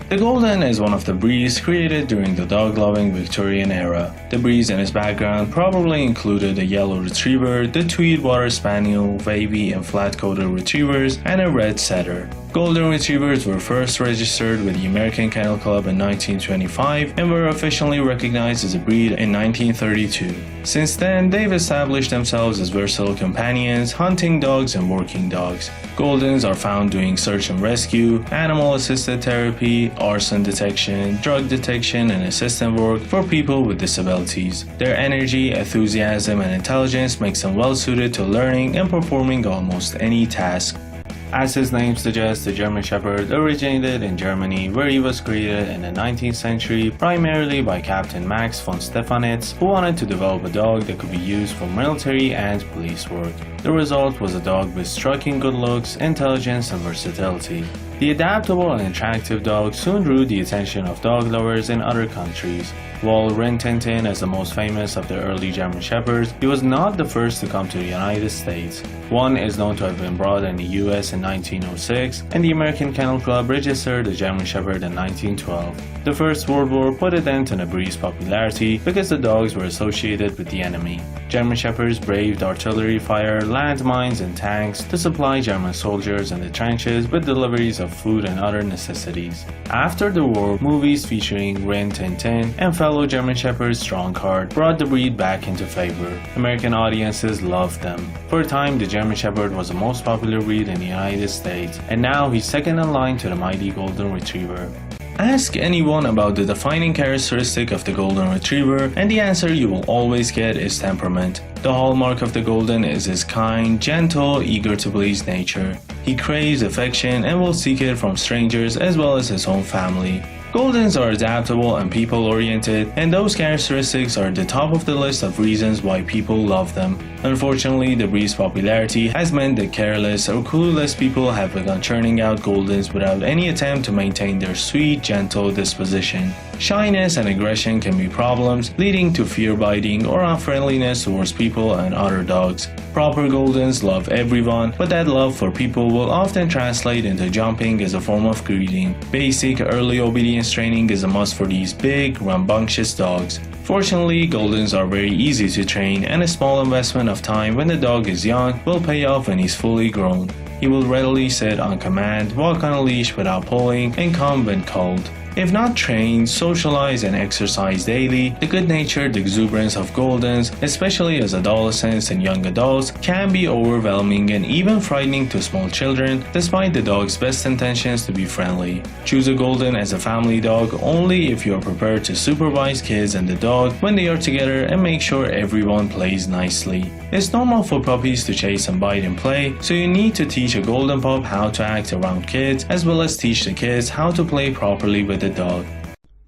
The Golden is one of the breeds created during the dog-loving Victorian era. The breeds in its background probably included a yellow retriever, the Tweed Water Spaniel, wavy and flat-coated retrievers, and a red setter. Golden Retrievers were first registered with the American Kennel Club in 1925 and were officially recognized as a breed in 1932. Since then, they've established themselves as versatile companions, hunting dogs, and working dogs. Goldens are found doing search and rescue, animal-assisted therapy, arson detection, drug detection, and assistant work for people with disabilities. Their energy, enthusiasm, and intelligence makes them well-suited to learning and performing almost any task. As his name suggests, the German Shepherd originated in Germany, where he was created in the 19th century primarily by Captain Max von Stephanitz, who wanted to develop a dog that could be used for military and police work. The result was a dog with striking good looks, intelligence, and versatility. The adaptable and attractive dog soon drew the attention of dog lovers in other countries. While Rin Tin Tin is the most famous of the early German Shepherds, he was not the first to come to the United States. One is known to have been brought in the US in 1906, and the American Kennel Club registered the German Shepherd in 1912. The First World War put a dent in the breed's popularity because the dogs were associated with the enemy. German Shepherds braved artillery fire, landmines, and tanks to supply German soldiers in the trenches with deliveries of food and other necessities. After the war, movies featuring Rin Tin Tin and fellow German Shepherds Strongheart brought the breed back into favor. American audiences loved them. For a time, the German Shepherd was the most popular breed in the United States, and now he's second in line to the mighty Golden Retriever. Ask anyone about the defining characteristic of the Golden Retriever, and the answer you will always get is temperament. The hallmark of the Golden is his kind, gentle, eager to please nature. He craves affection and will seek it from strangers as well as his own family. Goldens are adaptable and people-oriented, and those characteristics are at the top of the list of reasons why people love them. Unfortunately, the breed's popularity has meant that careless or clueless people have begun churning out Goldens without any attempt to maintain their sweet, gentle disposition. Shyness and aggression can be problems, leading to fear-biting or unfriendliness towards people and other dogs. Proper Goldens love everyone, but that love for people will often translate into jumping as a form of greeting. Basic early obedience training is a must for these big, rambunctious dogs. Fortunately, Goldens are very easy to train, and a small investment of time when the dog is young will pay off when he's fully grown. He will readily sit on command, walk on a leash without pulling, and come when called. If not trained, socialize, and exercise daily, the good-natured exuberance of Goldens, especially as adolescents and young adults, can be overwhelming and even frightening to small children, despite the dog's best intentions to be friendly. Choose a Golden as a family dog only if you are prepared to supervise kids and the dog when they are together and make sure everyone plays nicely. It's normal for puppies to chase and bite in play, so you need to teach a Golden pup how to act around kids as well as teach the kids how to play properly with the dog.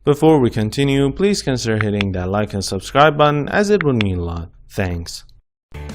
Before we continue, please consider hitting that like and subscribe button, as it would mean a lot. Thanks.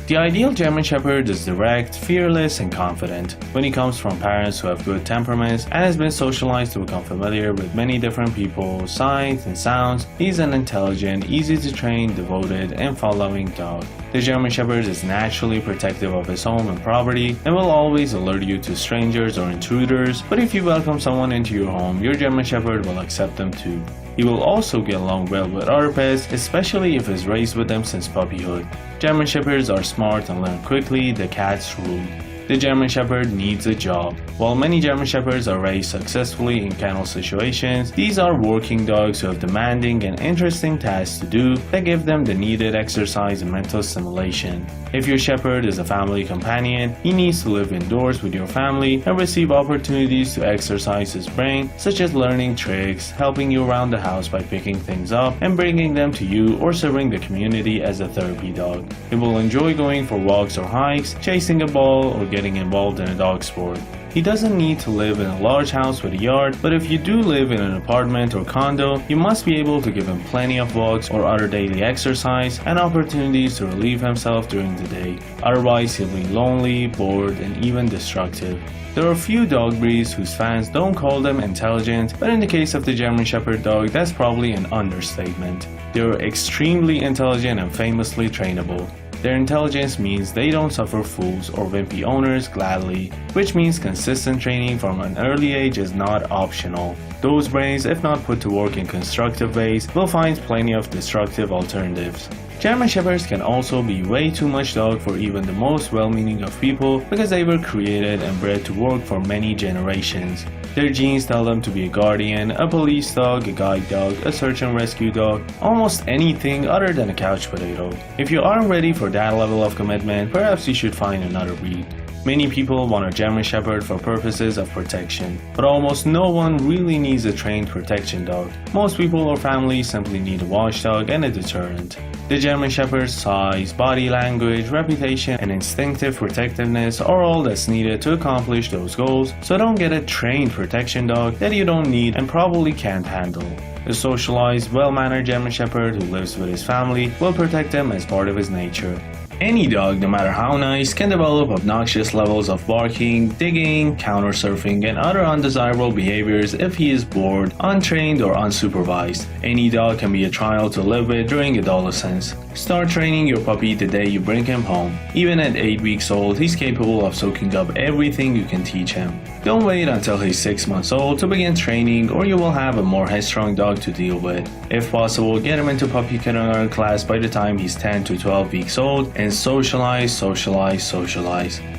The ideal German Shepherd is direct, fearless, and confident. When he comes from parents who have good temperaments and has been socialized to become familiar with many different people, sights, and sounds, he's an intelligent, easy to train, devoted, and fun-loving dog. The German Shepherd is naturally protective of his home and property and will always alert you to strangers or intruders, but if you welcome someone into your home, your German Shepherd will accept them too. He will also get along well with other pets, especially if he's raised with them since puppyhood. German Shepherds are smart and learn quickly, the cats rule. The German Shepherd needs a job. While many German Shepherds are raised successfully in kennel situations, these are working dogs who have demanding and interesting tasks to do that give them the needed exercise and mental stimulation. If your Shepherd is a family companion, he needs to live indoors with your family and receive opportunities to exercise his brain, such as learning tricks, helping you around the house by picking things up, and bringing them to you or serving the community as a therapy dog. He will enjoy going for walks or hikes, chasing a ball, or getting involved in a dog sport. He doesn't need to live in a large house with a yard, but if you do live in an apartment or condo, you must be able to give him plenty of walks or other daily exercise and opportunities to relieve himself during the day. Otherwise, he'll be lonely, bored, and even destructive. There are few dog breeds whose fans don't call them intelligent, but in the case of the German Shepherd dog, that's probably an understatement. They are extremely intelligent and famously trainable. Their intelligence means they don't suffer fools or wimpy owners gladly, which means consistent training from an early age is not optional. Those brains, if not put to work in constructive ways, will find plenty of destructive alternatives. German Shepherds can also be way too much dog for even the most well-meaning of people because they were created and bred to work for many generations. Their genes tell them to be a guardian, a police dog, a guide dog, a search and rescue dog, almost anything other than a couch potato. If you aren't ready for that level of commitment, perhaps you should find another breed. Many people want a German Shepherd for purposes of protection, but almost no one really needs a trained protection dog. Most people or families simply need a watchdog and a deterrent. The German Shepherd's size, body language, reputation, and instinctive protectiveness are all that's needed to accomplish those goals, so don't get a trained protection dog that you don't need and probably can't handle. A socialized, well-mannered German Shepherd who lives with his family will protect them as part of his nature. Any dog, no matter how nice, can develop obnoxious levels of barking, digging, counter-surfing, and other undesirable behaviors if he is bored, untrained, or unsupervised. Any dog can be a trial to live with during adolescence. Start training your puppy the day you bring him home. Even at 8 weeks old, he's capable of soaking up everything you can teach him. Don't wait until he's 6 months old to begin training, or you will have a more headstrong dog to deal with. If possible, get him into puppy kindergarten class by the time he's 10 to 12 weeks old and socialize.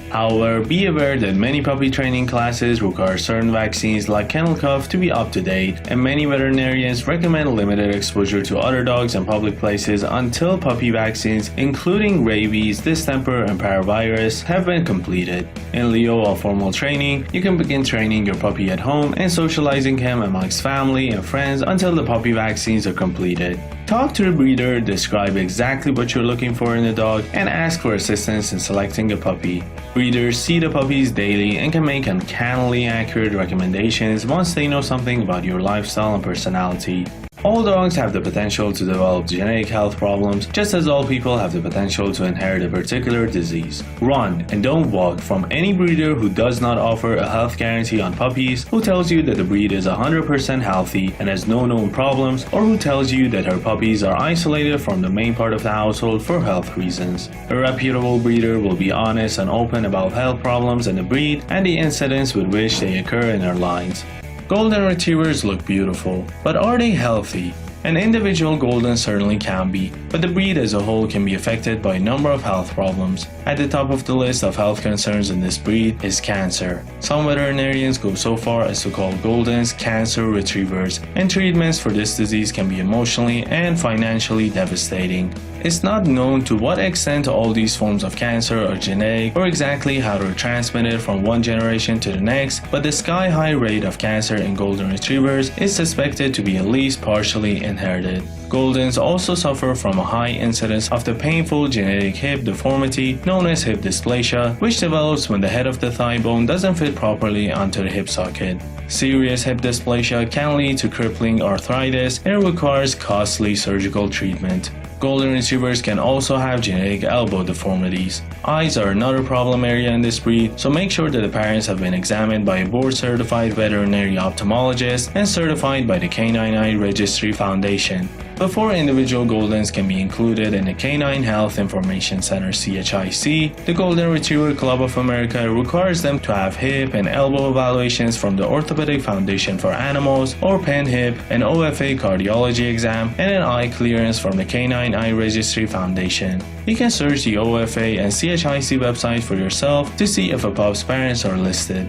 However, be aware that many puppy training classes require certain vaccines like kennel cough to be up to date, and many veterinarians recommend limited exposure to other dogs in public places until puppy vaccines, including rabies, distemper, and parvovirus, have been completed. In lieu of formal training, you can begin training your puppy at home and socializing him amongst family and friends until the puppy vaccines are completed. Talk to the breeder, describe exactly what you're looking for in a dog, and ask for assistance in selecting a puppy. Breeders see the puppies daily and can make uncannily accurate recommendations once they know something about your lifestyle and personality. All dogs have the potential to develop genetic health problems, just as all people have the potential to inherit a particular disease. Run and don't walk from any breeder who does not offer a health guarantee on puppies, who tells you that the breed is 100% healthy and has no known problems, or who tells you that her puppies are isolated from the main part of the household for health reasons. A reputable breeder will be honest and open about health problems in the breed and the incidents with which they occur in their lines. Golden Retrievers look beautiful, but are they healthy? An individual Golden certainly can be, but the breed as a whole can be affected by a number of health problems. At the top of the list of health concerns in this breed is cancer. Some veterinarians go so far as to call Goldens cancer retrievers, and treatments for this disease can be emotionally and financially devastating. It's not known to what extent all these forms of cancer are genetic or exactly how they're transmitted from one generation to the next, but the sky-high rate of cancer in Golden Retrievers is suspected to be at least partially inherited. Goldens also suffer from a high incidence of the painful genetic hip deformity known as hip dysplasia, which develops when the head of the thigh bone doesn't fit properly onto the hip socket. Serious hip dysplasia can lead to crippling arthritis and requires costly surgical treatment. Golden Retrievers can also have genetic elbow deformities. Eyes are another problem area in this breed, so make sure that the parents have been examined by a board-certified veterinary ophthalmologist and certified by the Canine Eye Registry Foundation. Before individual Goldens can be included in the Canine Health Information Center (CHIC), the Golden Retriever Club of America requires them to have hip and elbow evaluations from the Orthopedic Foundation for Animals or PennHip, an OFA cardiology exam, and an eye clearance from the Canine Eye Registry Foundation. You can search the OFA and CHIC website for yourself to see if a pup's parents are listed.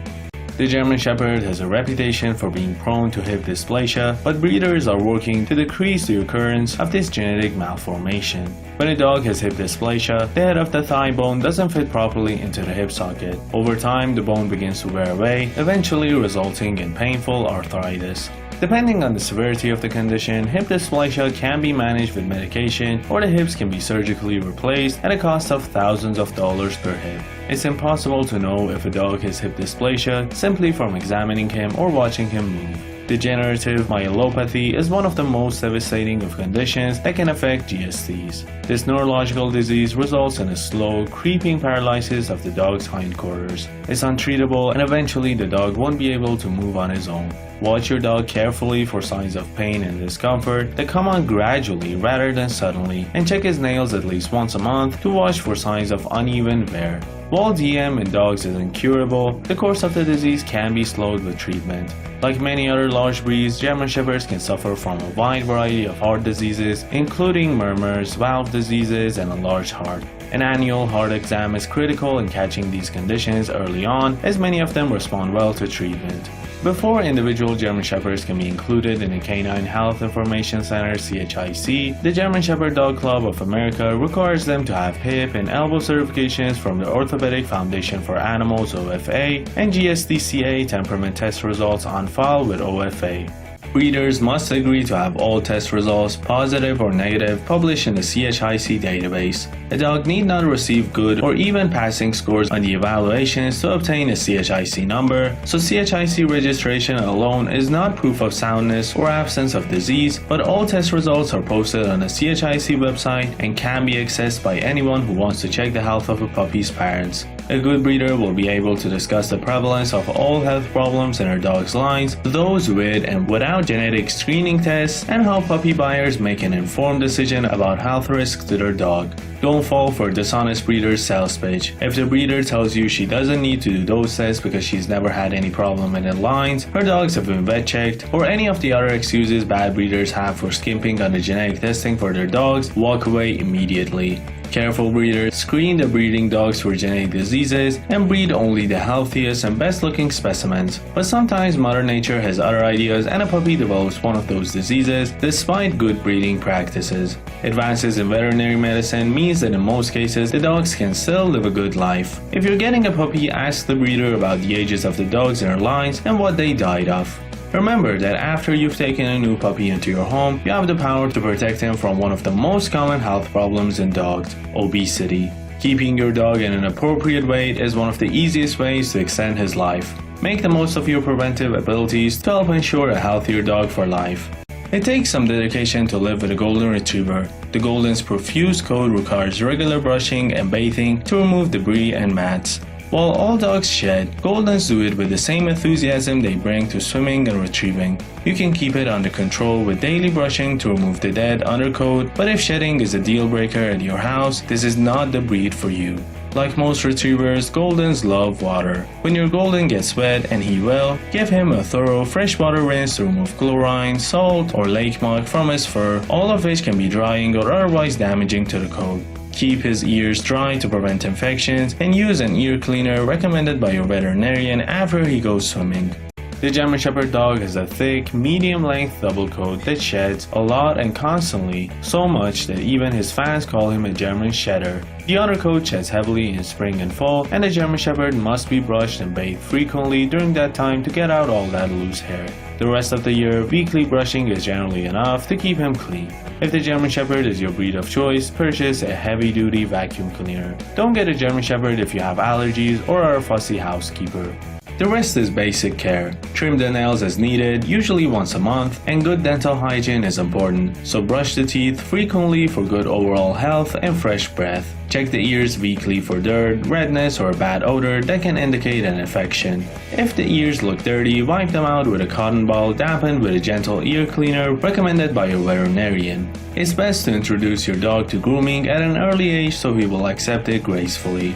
The German Shepherd has a reputation for being prone to hip dysplasia, but breeders are working to decrease the occurrence of this genetic malformation. When a dog has hip dysplasia, the head of the thigh bone doesn't fit properly into the hip socket. Over time, the bone begins to wear away, eventually resulting in painful arthritis. Depending on the severity of the condition, hip dysplasia can be managed with medication, or the hips can be surgically replaced at a cost of thousands of dollars per hip. It's impossible to know if a dog has hip dysplasia simply from examining him or watching him move. Degenerative myelopathy is one of the most devastating of conditions that can affect GSDs. This neurological disease results in a slow, creeping paralysis of the dog's hindquarters. It's untreatable and eventually the dog won't be able to move on his own. Watch your dog carefully for signs of pain and discomfort that come on gradually rather than suddenly, and check his nails at least once a month to watch for signs of uneven wear. While DM in dogs is incurable, the course of the disease can be slowed with treatment. Like many other large breeds, German Shepherds can suffer from a wide variety of heart diseases, including murmurs, valve diseases, and a large heart. An annual heart exam is critical in catching these conditions early on, as many of them respond well to treatment. Before individual German Shepherds can be included in the Canine Health Information Center (CHIC), the German Shepherd Dog Club of America requires them to have hip and elbow certifications from the Orthopedic Foundation for Animals (OFA) and GSDCA temperament test results on file with OFA. Breeders must agree to have all test results, positive or negative, published in the CHIC database. A dog need not receive good or even passing scores on the evaluations to obtain a CHIC number, so CHIC registration alone is not proof of soundness or absence of disease, but all test results are posted on the CHIC website and can be accessed by anyone who wants to check the health of a puppy's parents. A good breeder will be able to discuss the prevalence of all health problems in her dog's lines, those with and without genetic screening tests, and help puppy buyers make an informed decision about health risks to their dog. Don't fall for a dishonest breeder's sales pitch. If the breeder tells you she doesn't need to do those tests because she's never had any problem in the lines, her dogs have been vet checked, or any of the other excuses bad breeders have for skimping on the genetic testing for their dogs, walk away immediately. Careful breeders screen the breeding dogs for genetic diseases and breed only the healthiest and best looking specimens. But sometimes Mother Nature has other ideas and a puppy develops one of those diseases despite good breeding practices. Advances in veterinary medicine means that in most cases the dogs can still live a good life. If you're getting a puppy, ask the breeder about the ages of the dogs in their lines and what they died of. Remember that after you've taken a new puppy into your home, you have the power to protect him from one of the most common health problems in dogs, obesity. Keeping your dog in an appropriate weight is one of the easiest ways to extend his life. Make the most of your preventive abilities to help ensure a healthier dog for life. It takes some dedication to live with a Golden Retriever. The Golden's profuse coat requires regular brushing and bathing to remove debris and mats. While all dogs shed, Goldens do it with the same enthusiasm they bring to swimming and retrieving. You can keep it under control with daily brushing to remove the dead undercoat, but if shedding is a deal breaker at your house, this is not the breed for you. Like most retrievers, Goldens love water. When your Golden gets wet, and he will, give him a thorough freshwater rinse to remove chlorine, salt, or lake muck from his fur, all of which can be drying or otherwise damaging to the coat. Keep his ears dry to prevent infections, and use an ear cleaner recommended by your veterinarian after he goes swimming. The German Shepherd dog has a thick, medium-length double coat that sheds a lot and constantly, so much that even his fans call him a German Shedder. The undercoat sheds heavily in spring and fall, and the German Shepherd must be brushed and bathed frequently during that time to get out all that loose hair. The rest of the year, weekly brushing is generally enough to keep him clean. If the German Shepherd is your breed of choice, purchase a heavy-duty vacuum cleaner. Don't get a German Shepherd if you have allergies or are a fussy housekeeper. The rest is basic care. Trim the nails as needed, usually once a month, and good dental hygiene is important, so brush the teeth frequently for good overall health and fresh breath. Check the ears weekly for dirt, redness, or a bad odor that can indicate an infection. If the ears look dirty, wipe them out with a cotton ball dampened with a gentle ear cleaner recommended by your veterinarian. It's best to introduce your dog to grooming at an early age so he will accept it gracefully.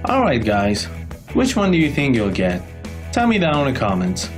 Alright guys, which one do you think you'll get? Tell me down in the comments.